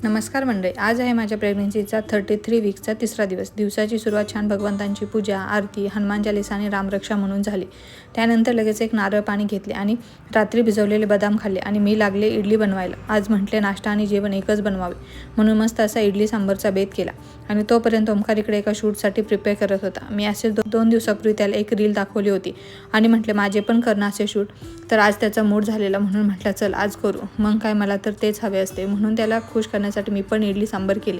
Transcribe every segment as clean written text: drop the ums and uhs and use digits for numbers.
नमस्कार मंडळी, आज आहे माझ्या प्रेग्नन्सीचा 33 वीकचा तिसरा दिवस. दिवसाची सुरुवात छान भगवंतांची पूजा, आरती, हनुमान चालीसा आणि रामरक्षा म्हणून झाली. त्यानंतर लगेच एक नारळ पाणी घेतले आणि रात्री भिजवलेले बदाम खाल्ले आणि मी लागले इडली बनवायला. आज म्हटले नाश्ता आणि जेवण एकच बनवावे, म्हणून मस्त असा इडली सांबरचा बेत केला. आणि तोपर्यंत ओमकार इकडे एका शूटसाठी प्रिपेअर करत होता. मी असे 2 दिवसापूर्वी त्याला एक रील दाखवली होती आणि म्हटले माझे पण करणं असे शूट. तर आज त्याचा मूड झालेला, म्हणून म्हटलं चल आज करू. मग काय, मला तर तेच हवे असते, म्हणून त्याला खुश करण्यासाठी मी पण इडली सांबर केले.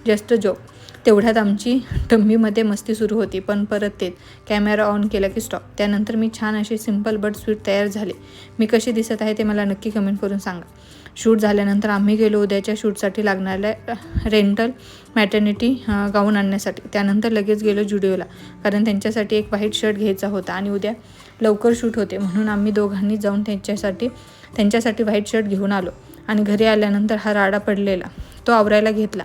Just joke. तेवढ्यात आमची टम्मीमध्ये मस्ती सुरू होती, पण परत तेच कॅमेरा ऑन केला की स्टॉप. त्यानंतर मी छान अशी सिम्पल बट स्वीट तयार झाले. मी कशी दिसत आहे ते मला नक्की कमेंट करून सांगा. शूट झाल्यानंतर आम्ही गेलो उद्याच्या शूटसाठी लागणाऱ्या रेंटल मॅटर्निटी गाऊन आणण्यासाठी. त्यानंतर लगेच गेलो जुडिओला, कारण त्यांच्यासाठी एक व्हाईट शर्ट घ्यायचा होता आणि उद्या लवकर शूट होते, म्हणून आम्ही दोघांनी जाऊन त्यांच्यासाठी व्हाईट शर्ट घेऊन आलो. आणि घरी आल्यानंतर हा राडा पडलेला तो आवरायला घेतला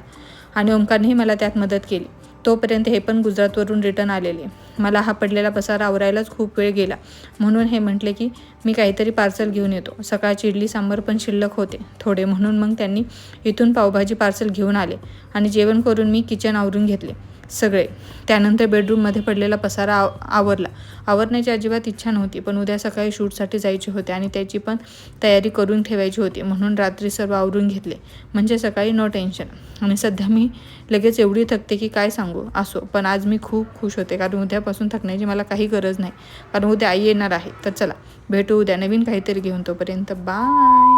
आणि ओमकारनेही मला त्यात मदत केली. तोपर्यंत हे पण गुजरातवरून रिटर्न आलेले. मला हा पडलेला पसारा आवरायलाच खूप वेळ गेला, म्हणून हे म्हटले की मी काहीतरी पार्सल घेऊन येतो. सकाळची इडली सांबर पण शिल्लक होते थोडे, म्हणून मग त्यांनी इथून पावभाजी पार्सल घेऊन आले आणि जेवण करून मी किचन आवरून घेतले सगळे. त्यानंतर बेडरूममध्ये पडलेला पसारा आवरण्याची अजिबात इच्छा नव्हती, पण उद्या सकाळी शूटसाठी जायचे होते आणि त्याची पण तयारी करून ठेवायची होती, म्हणून रात्री सर्व आवरून घेतले, म्हणजे सकाळी नो टेन्शन. आणि सध्या मी लगेच एवढी थकते की काय सांगू. असो, पण आज मी खूप खुश होते, कारण उद्यापासून थकण्याची मला काही गरज नाही, कारण उद्या आई येणार आहे. तर चला भेटू उद्या नवीन काहीतरी घेऊन. तोपर्यंत बाय.